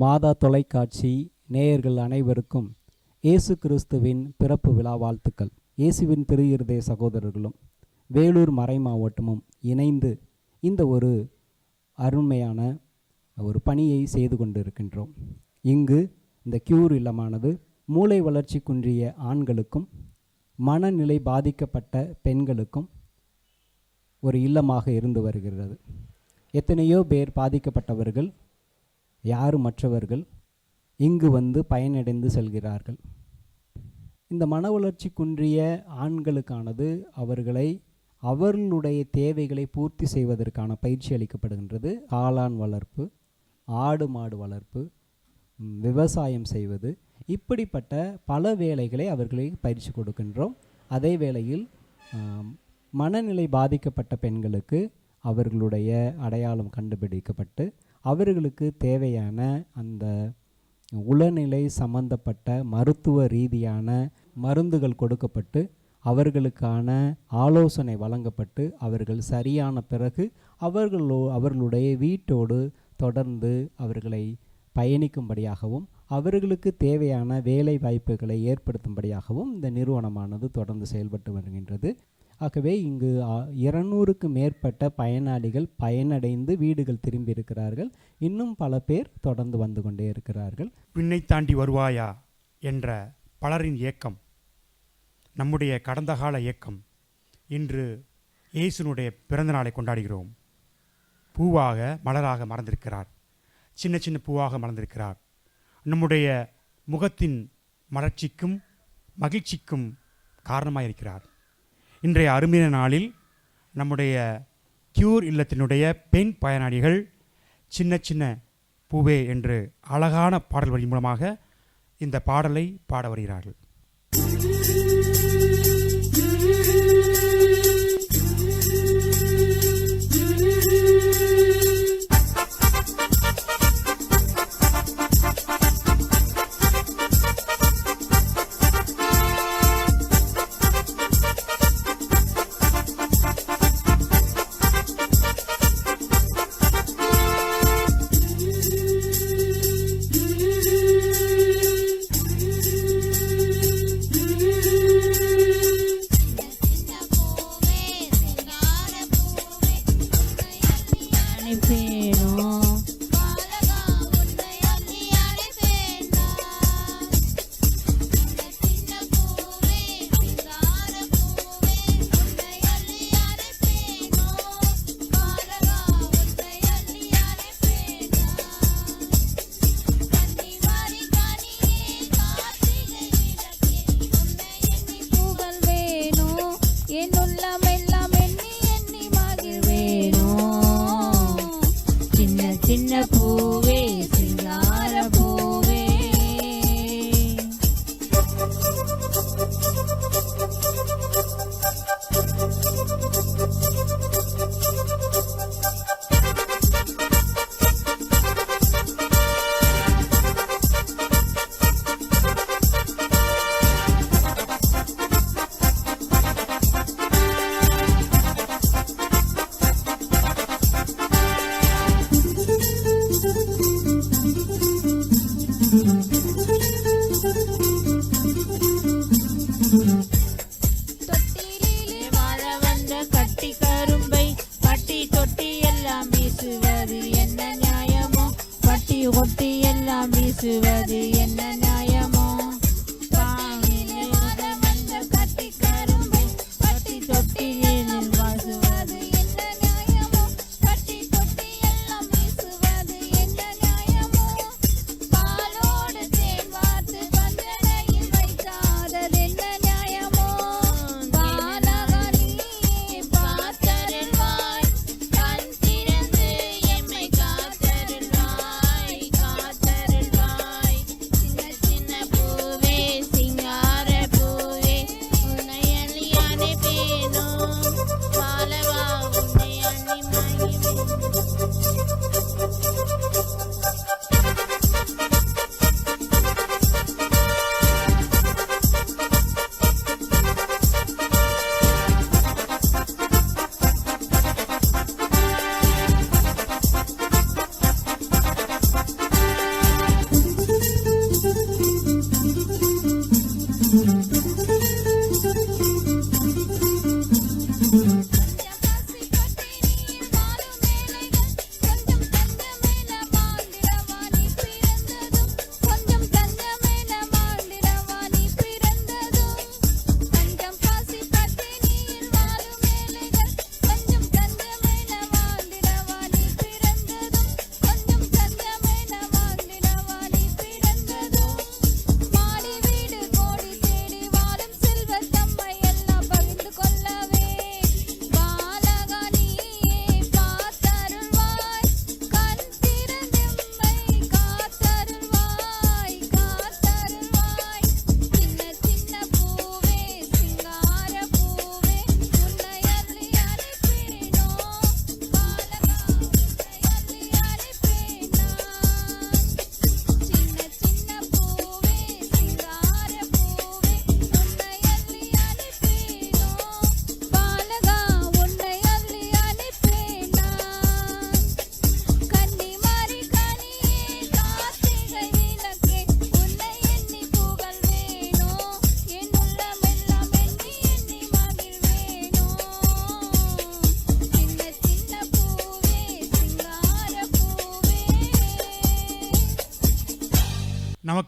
மாதா தொலைக்காட்சி நேயர்கள் அனைவருக்கும் இயேசு கிறிஸ்துவின் பிறப்பு விழா வாழ்த்துக்கள். இயேசுவின் திரு இருதய சகோதரர்களும் வேலூர் மறை மாவட்டமும் இணைந்து இந்த ஒரு அருமையான ஒரு பணியை செய்து கொண்டிருக்கின்றோம். இங்கு இந்த கியூர் இல்லமானது மூளை வளர்ச்சி குன்றிய ஆண்களுக்கும் மனநிலை பாதிக்கப்பட்ட பெண்களுக்கும் ஒரு இல்லமாக இருந்து வருகிறது. எத்தனையோ பேர் பாதிக்கப்பட்டவர்கள் யாரும் மற்றவர்கள் இங்கு வந்து பயனடைந்து செல்கிறார்கள். இந்த மன வளர்ச்சி குன்றிய ஆண்களுக்கானது அவர்களுடைய தேவைகளை பூர்த்தி செய்வதற்கான பயிற்சி அளிக்கப்படுகின்றது. காளான் வளர்ப்பு, ஆடு மாடு வளர்ப்பு, விவசாயம் செய்வது, இப்படிப்பட்ட பல வேலைகளை அவர்களுக்கு பயிற்சி கொடுக்கின்றோம். அதே வேளையில் மனநிலை பாதிக்கப்பட்ட பெண்களுக்கு அவர்களுடைய அடையாளம் கண்டுபிடிக்கப்பட்டு அவர்களுக்கு தேவையான அந்த உளநிலை சம்பந்தப்பட்ட மருத்துவ ரீதியான மருந்துகள் கொடுக்கப்பட்டு அவர்களுக்கான ஆலோசனை வழங்கப்பட்டு அவர்கள் சரியான பிறகு அவர்களுடைய வீட்டோடு தொடர்ந்து அவர்களை பயணிக்கும்படியாகவும் அவர்களுக்கு தேவையான வேலை வாய்ப்புகளை ஏற்படுத்தும்படியாகவும் இந்த நிறுவனமானது தொடர்ந்து செயல்பட்டு வருகின்றது. ஆகவே இங்கு 200க்கு மேற்பட்ட பயனாளிகள் பயனடைந்து வீடுகள் திரும்பி இருக்கிறார்கள். இன்னும் பல பேர் தொடர்ந்து வந்து கொண்டே இருக்கிறார்கள். விண்ணை தாண்டி வருவாயா என்ற பலரின் இயக்கம், நம்முடைய கடந்த கால இயக்கம். இன்று இயேசுனுடைய பிறந்த நாளை கொண்டாடுகிறோம். பூவாக மலராக மறந்திருக்கிறார், சின்ன சின்ன பூவாக மலர்ந்திருக்கிறார். நம்முடைய முகத்தின் மலர்ச்சிக்கும் மகிழ்ச்சிக்கும் காரணமாக இருக்கிறார். இன்றைய அருமையான நாளில் நம்முடைய கியூர் இல்லத்தினுடைய பெண் பயனாளிகள் சின்ன சின்ன பூவே என்று அழகான பாடல் வரி மூலமாக இந்த பாடலை பாட வருகிறார்கள்.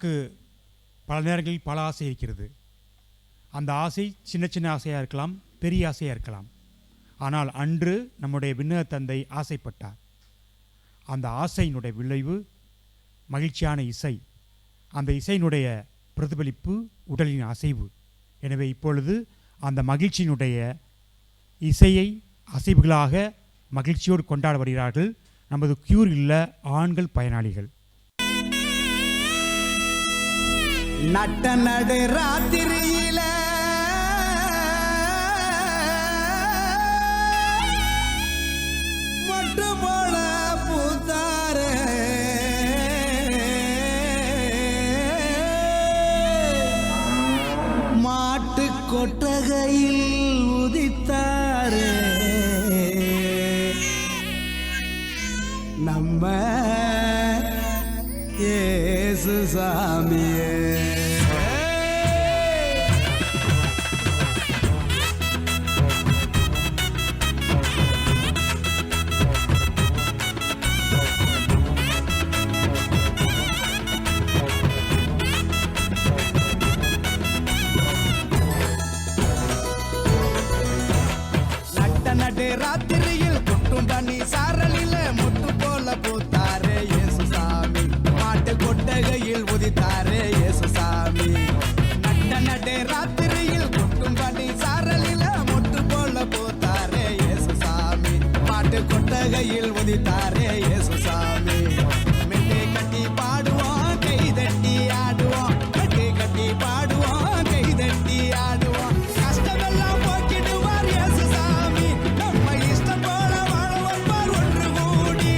நமக்கு பல நேரங்களில் பல ஆசை இருக்கிறது. அந்த ஆசை சின்ன சின்ன ஆசையாக இருக்கலாம், பெரிய ஆசையாக இருக்கலாம். ஆனால் அன்று நம்முடைய விண்ணக தந்தை ஆசைப்பட்டார். அந்த ஆசையினுடைய விளைவு மகிழ்ச்சியான இசை. அந்த இசையினுடைய பிரதிபலிப்பு உடலின் அசைவு. எனவே இப்பொழுது அந்த மகிழ்ச்சியினுடைய இசையை அசைவுகளாக மகிழ்ச்சியோடு கொண்டாட வருகிறார்கள் நமது கியூர் இல்ல ஆண்கள் பயனாளிகள். நட்ட நடு ராத்திரியில மட்டு போல பூத்தாரு மாட்டு கொட்டகையில் உதித்தாரு நம்ம இயேசு சாமியே. நடு ராத்திரியில் கொட்டும் பனி சாரலில முட்டு போல பூத்தாரே இயேசு சாமி. மாட்டு கொட்டகையில் உதித்தாரே இயேசு சாமி. நடு ராத்திரியில் கொட்டும் பனி சாரலில முட்டு போல பூத்தாரே இயேசு சாமி. மாட்டு கொட்டகையில் உதித்தாரே இயேசு சாமி. மெட்டை கட்டி பாடுவோம், கை தட்டி ஆடுவோம். மெட்டை கட்டி பாடுவோம், கை தட்டி ஆடுவோம். கஷ்டமெல்லாம் போக்கிடுவார் இயேசு சாமி. நம்ம இஷ்டம் போல வாழ வைப்பார் ஒன்று கூடி.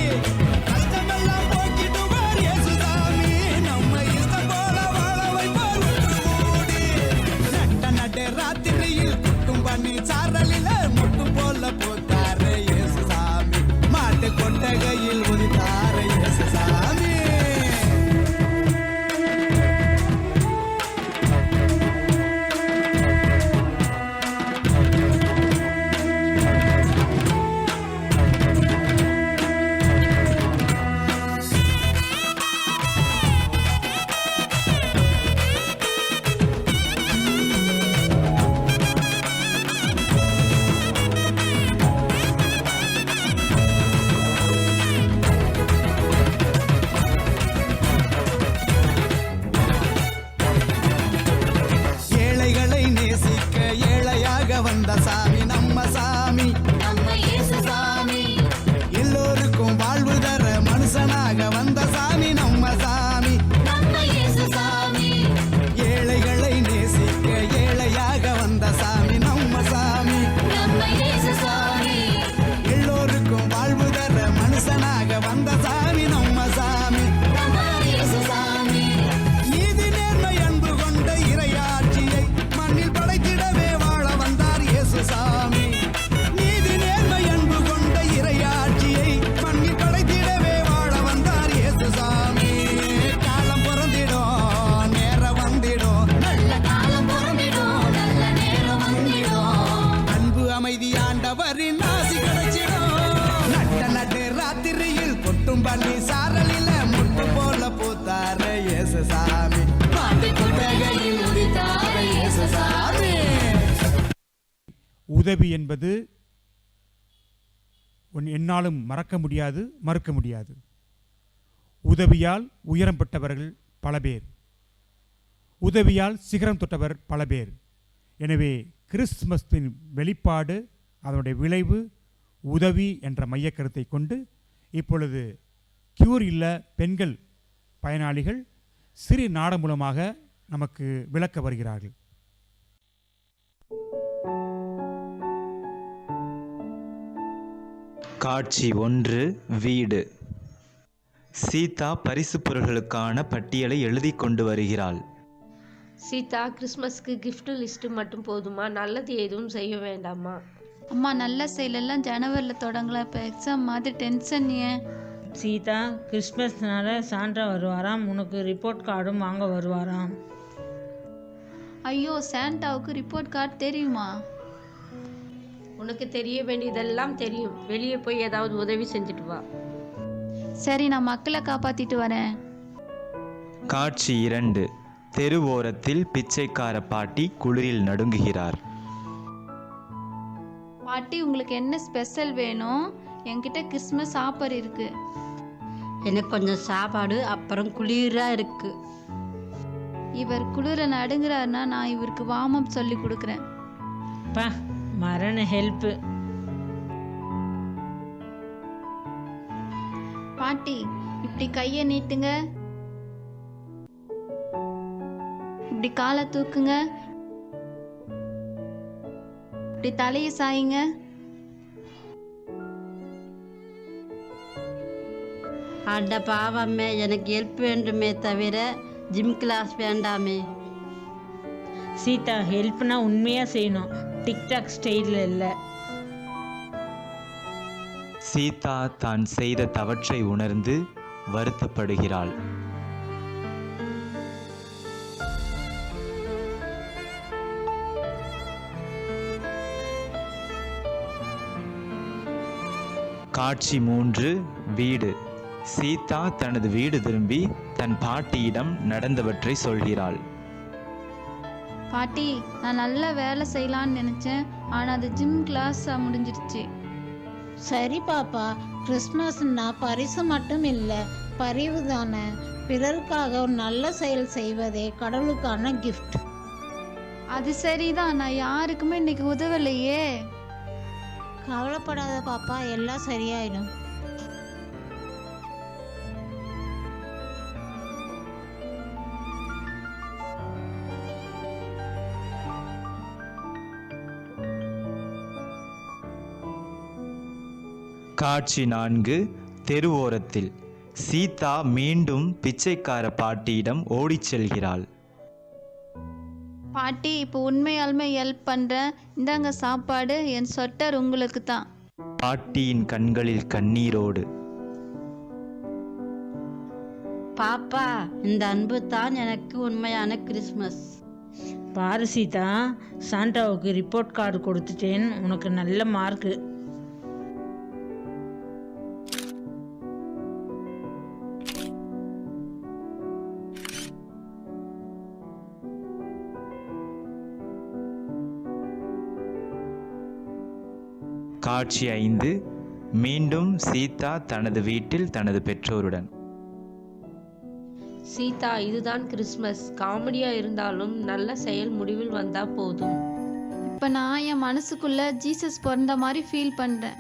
கஷ்டமெல்லாம் போக்கிடுவார் இயேசு சாமி. நம்ம இஷ்டம் போல வாழ வைப்பார் ஒன்று கூடி. நடு ராத்திரியில் கொட்டும் பனி சாரலில முட்டு போல போத்தாரு இயேசு சாமி. மாட்டு கொட்டகையில் உதித்தாரு இயேசு சாமி. ஏழைகளை நேசிக்க ஏழையாக வந்த சாமி நம்ம சாமி. நம்ம இயேசு சாமி. எல்லோருக்கும் வாழ்வு தர மனுஷனாக வந்த சாமி நம்ம சாமி. நம்ம இயேசு சாமி. ஏழைகளை நேசிக்க ஏழையாக வந்த சாமி நம்ம சாமி. நம்ம இயேசு சாமி. எல்லோருக்கும் வாழ்வு தர மனுஷனாக வந்த சாமி நம்ம சாமி. நம்ம இயேசு சாமி. நீதி நேர்மை அன்பு கொண்ட இறையாட்சியை மண்ணில் படைத்திடவே வாழ வந்தார் இயேசு சாமி. நீதி நேர்மை அன்பு கொண்ட இறையாட்சியை மண்ணில் படைத்திடவே வாழ வந்தார் இயேசு சாமி. காலம் பிறந்திடும், நேரம் வந்திடும். நல்ல காலம் பொறந்திடும், நல்ல நேரம் வந்திடும். அன்பு அமைதி ஆண்டவரின் ஆசி கிடைச்சிடும். நடு ராத்திரியில் கொட்டும் பனி சாரலில முட்டு போல பூத்தாரு இயேசு சாமி. மாட்டு கொட்டகையில் உதித்தாரு இயேசு சாமி. உதவி என்பது என்னாலும் மறக்க முடியாது, மறுக்க முடியாது. உதவியால் உயரம் பெற்றவர்கள் பல பேர், உதவியால் சிகரம் தொட்டவர் பல பேர். எனவே கிறிஸ்துமஸின் வெளிப்பாடு, அதனுடைய விளைவு உதவி என்ற மையக்கருத்தை கொண்டு இப்பொழுது கியூர் இல்ல பெண்கள் பயனாளிகள் சிறு நாடகம் மூலமாக நமக்கு விளக்க வருகிறார்கள். காட்சி 1. வீடு. சீதா பரிசு பொருள்களுக்கான பட்டியலை எழுதி கொண்டு வருகிறாள். சீதா, கிறிஸ்மஸ்க்கு கிஃப்ட் லிஸ்ட் மட்டும் போதுமா? நல்லது எதுவும் செய்ய வேண்டாமா? அம்மா, நல்ல செயலெல்லாம் ஜனவரியில் தொடங்கலாம். இப்போ எக்ஸாம் மாதிரி டென்ஷன் ஏன்? சீதா, கிறிஸ்மஸ்னால சாண்டா வருவாராம். உனக்கு ரிப்போர்ட் கார்டும் வாங்க வருவாராம். ஐயோ, சாண்டாவுக்கு ரிப்போர்ட் கார்டு தெரியுமா? உனக்கு தெரிய வேண்டியதெல்லாம் தெரியும். வெளியே போய் ஏதாவது உதவி செஞ்சுட்டு வா. சரி, நான் மக்களை காப்பாற்றிட்டு வரேன். காட்சி 2. தெருவோரத்தில் பிச்சைக்கார பாட்டி குளிரில் நடுங்குகிறார். பாட்டி, உங்களுக்கு என்ன ஸ்பெஷல் வேணும்? என்கிட்ட கிறிஸ்மஸ் ஆஃபர் இருக்கு. எனக்கு கொஞ்சம் சாப்பாடு, அப்புறம் குளிராக இருக்கு. இவர் குளிர நடுங்கிறாருன்னா நான் இவருக்கு வார்ம் சொல்லி கொடுக்குறேன். பா, மரண ஹெல்ப்பு. பாட்டி, இப்படி கையை நீட்டுங்க, இப்படி காலை தூக்குங்க, இப்படி தலையை சாயுங்க. அட பாவமே, எனக்கு ஹெல்ப் வேண்டுமே தவிர ஜிம் கிளாஸ் வேண்டாமே. சீதா, ஹெல்ப்னா உண்மையாக செய்யணும், டிக்டாக் ஸ்டைலில் இல்லை. சீதா தான் செய்த தவற்றை உணர்ந்து வருத்தப்படுகிறாள். காட்சி 3. வீடு. சீதா தனது வீடு திரும்பி தன் பாட்டியிடம் நடந்தவற்றை சொல்கிறாள். பாட்டி, நான் நல்லா வேலை செய்யலான்னு நினைச்சேன், ஆனா அது ஜிம் கிளாஸ் முடிஞ்சிருச்சு. சரி பாப்பா, கிறிஸ்மஸ்னா பரிசு மட்டும் இல்லை, பரிவு தானே. பிறருக்காக ஒரு நல்ல செயல் செய்வதே கடவுளுக்கான கிஃப்ட். அது சரிதான், நான் யாருக்குமே இன்னைக்கு உதவலையே. கவலைப்படாத பாப்பா, எல்லாம் சரியாயிடும். காட்சி 4. தெருவோரத்தில் சீதா மீண்டும் பிச்சைக்கார பாட்டியிடம் ஓடிச் செல்கிறாள். பாட்டி, இப்போ உண்மையாலுமே ஹெல்ப் பண்றேன், இந்தாங்க சாப்பாடு, என் ஸ்வெட்டர் உங்களுக்கு தான். பாட்டியின் கண்களில் கண்ணீரோடு. பாப்பா, இந்த அன்பு தான் எனக்கு உண்மையான கிறிஸ்மஸ். பாரு சீதா, சாண்டாவுக்கு ரிப்போர்ட் கார்டு கொடுத்துட்டேன், உனக்கு நல்ல மார்க்கு. காட்சி 5. மீண்டும் சீதா தனது வீட்டில் தனது பெற்றோருடன். சீதா, இதுதான் கிறிஸ்மஸ். காமெடியா இருந்தாலும் நல்ல செயல் முடிவில் வந்தா போதும். இப்போ நான் என் மனசுக்குள்ள ஜீசஸ் பிறந்த மாதிரி ஃபீல் பண்றேன்.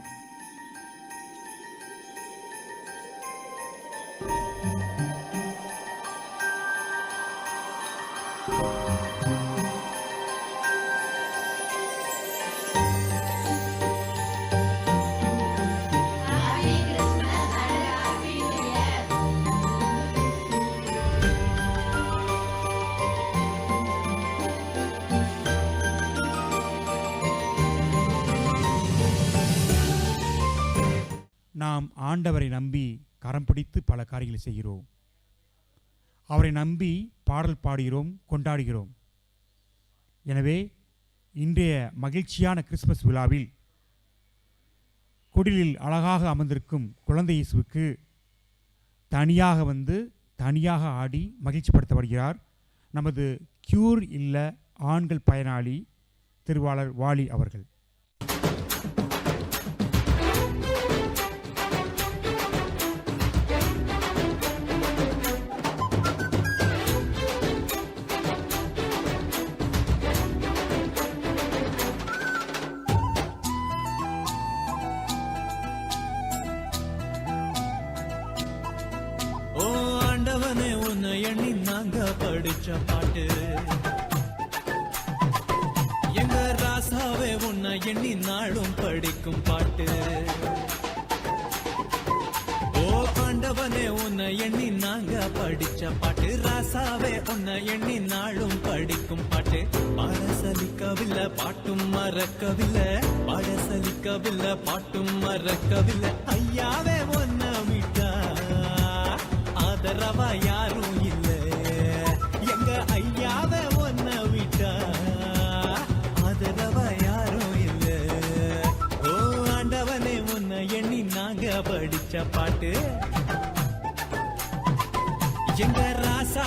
நாம் ஆண்டவரை நம்பி கரம் பிடித்து பல காரியங்களை செய்கிறோம். அவரை நம்பி பாடல் பாடுகிறோம், கொண்டாடுகிறோம். எனவே இன்றைய மகிழ்ச்சியான கிறிஸ்மஸ் விழாவில் குடிலில் அழகாக அமர்ந்திருக்கும் குழந்தை இயேசுவுக்கு தனியாக ஆடி மகிழ்ச்சிப்படுத்தப்படுகிறார் நமது கியூர் இல்ல ஆண்கள் பயனாளி திருவாளர் வாலி அவர்கள். ஆண்டவனே, உன்னை எண்ணி நாங்க படிச்ச பாட்டு, எங்க ராசாவே உன்னை எண்ணி நாளும் படிக்கும் பாட்டு. ஓ ஆண்டவனே, உன்னை எண்ணி நாங்க படிச்ச பாட்டு, ராசாவே உன்னை எண்ணி நாளும் படிக்கும் பாட்டு. பாட சலிக்கவில்லை, பாட்டும் மறக்கவில்லை, பாட சலிக்கவில்லை, பாட்டும் மறக்கவில்லை. ஐயாவே உன்னை விட்டா ஆதரவா யாரும் இல்ல, எங்க ஐயாவே உன்னை விட்டா ஆதரவா யாரும் இல்ல. ஓ ஆண்டவனே, உன்னை எண்ணி நாங்க படிச்ச பாட்டு, எங்க ராசா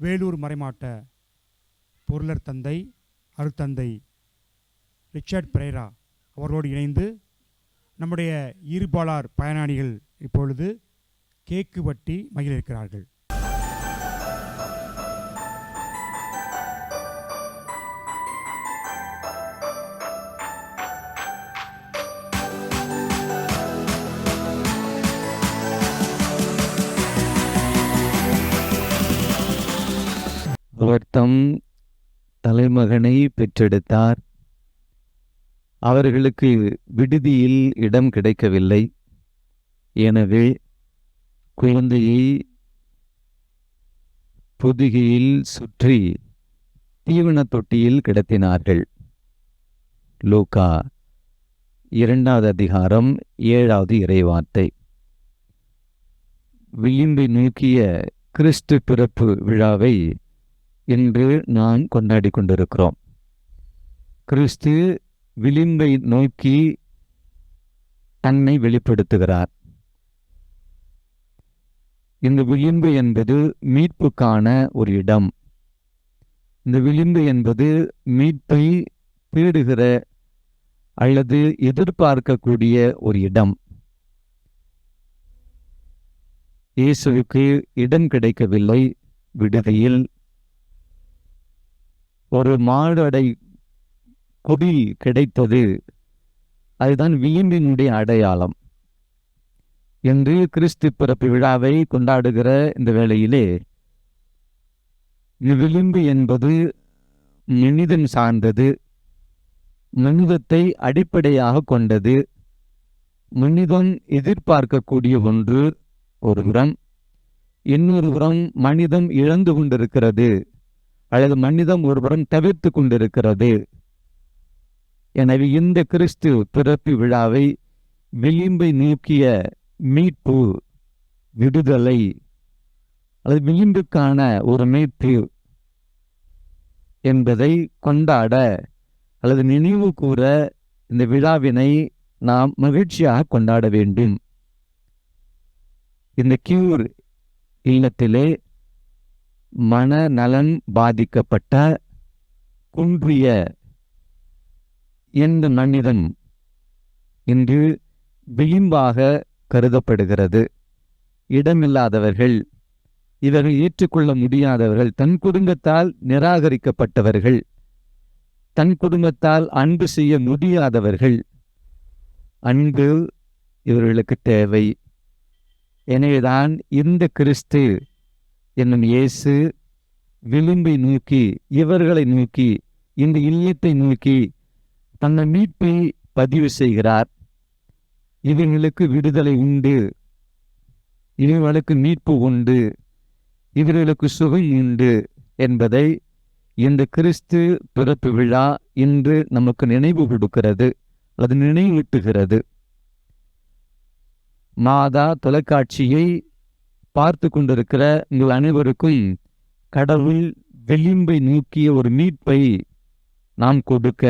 வேலூர் மறைமாட்ட பொருளர் தந்தை அருட்தந்தை ரிச்சர்ட் பெரேரா அவர்களோடு இணைந்து நம்முடைய ஈர்ப்பாளர் பயனாளிகள் இப்பொழுது கேக்கு வெட்டி மகிழ இருக்கிறார்கள். அவர் தம் தலைமகனை பெற்றெடுத்தார். அவர்களுக்கு விடுதியில் இடம் கிடைக்கவில்லை. எனவே குழந்தையை பொதிகையில் சுற்றி தீவன தொட்டியில் கிடத்தினார்கள். லூக்கா 2வது அதிகாரம் 7வது இறைவார்த்தை. விளிம்பை நோக்கிய கிறிஸ்து பிறப்பு விழாவை இன்று நாம் கொண்டாடி கொண்டிருக்கிறோம். கிறிஸ்து விளிம்பை நோக்கி தன்னை வெளிப்படுத்துகிறார். இந்த விளிம்பு என்பது மீட்புக்கான ஒரு இடம். இந்த விளிம்பு என்பது மீட்பை தேடுகிற அல்லது எதிர்பார்க்கக்கூடிய ஒரு இடம். இயேசுவுக்கு இடம் கிடைக்கவில்லை விடுதியில். ஒரு மாடடை கொடி கிடைத்தது. அதுதான் விளிம்பினுடைய அடையாளம். என்று கிறிஸ்து பிறப்பு விழாவை கொண்டாடுகிற இந்த வேளையிலே விளிம்பு என்பது மனிதன் சார்ந்தது, மனிதத்தை அடிப்படையாக கொண்டது, மனிதன் எதிர்பார்க்கக்கூடிய ஒன்று ஒரு புறம். இன்னொரு புறம் மனிதன் இழந்து கொண்டிருக்கிறது அல்லது மனிதம் ஒருபுறம் தவிர்த்து கொண்டிருக்கிறது. எனவே இந்த கிறிஸ்து பிறப்பு விழாவை விளிம்பை நோக்கிய மீட்பு, விடுதலை அல்லது விளிம்புக்கான ஒரு மீட்பு என்பதை கொண்டாட அல்லது நினைவு கூற இந்த விழாவினை நாம் மகிழ்ச்சியாக கொண்டாட வேண்டும். இந்த கியூர் இல்லத்திலே மனநலன் பாதிக்கப்பட்ட குன்றிய எந்த மனிதன் இன்று விளிம்பாக கருதப்படுகிறது. இடமில்லாதவர்கள், இவர்கள் ஏற்றுக்கொள்ள முடியாதவர்கள், தன் குடும்பத்தால் நிராகரிக்கப்பட்டவர்கள், தன் குடும்பத்தால் அன்பு செய்ய முடியாதவர்கள். அன்பு இவர்களுக்கு தேவை. எனவேதான் இந்த கிறிஸ்து என்னும் இயேசு விளிம்பை நோக்கி, இவர்களை நோக்கி, இந்த இல்லத்தை நோக்கி தன்னை மீட்பை பதிவு செய்கிறார். இவர்களுக்கு விடுதலை உண்டு, இவர்களுக்கு மீட்பு உண்டு, இவர்களுக்கு சுகம் உண்டு என்பதை இந்த கிறிஸ்து பிறப்பு விழா இன்று நமக்கு நினைவு கொடுக்கிறது, அது நினைவூட்டுகிறது. மாதா தொலைக்காட்சியை பார்த்து கொண்டிருக்கிற உங்கள் அனைவருக்கும் கடவுள் விளிம்பை நோக்கிய ஒரு மீட்பை நாம் கொடுக்க,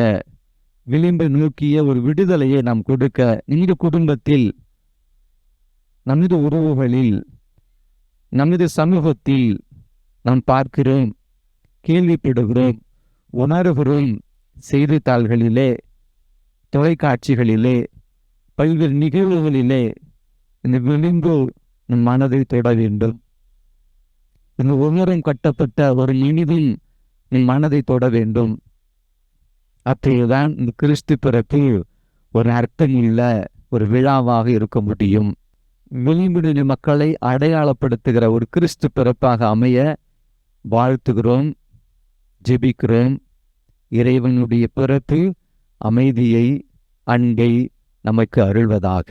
விளிம்பை நோக்கிய ஒரு விடுதலையை நாம் கொடுக்க, இந்த குடும்பத்தில், நமது உறவுகளில், நமது சமூகத்தில் நாம் பார்க்கிறோம், கேள்விப்படுகிறோம், உணர்கிறோம். செய்தித்தாள்களிலே, தொலைக்காட்சிகளிலே, பல்வேறு நிகழ்வுகளிலே இந்த விளிம்பு நம் மனதை தொட வேண்டும். இந்த உணரம் கட்டப்பட்ட ஒரு மனிதன் நம் மனதை தொட வேண்டும். அப்போதுதான் இந்த கிறிஸ்து பிறப்பு ஒரு அர்த்தமுள்ள ஒரு விழாவாக இருக்க முடியும். விளிம்பு மக்களை அடையாளப்படுத்துகிற ஒரு கிறிஸ்து பிறப்பாக அமைய வாழ்த்துகிறோம், ஜெபிக்கிறோம். இறைவனுடைய பிறப்பு அமைதியை, அன்பை நமக்கு அருள்வதாக.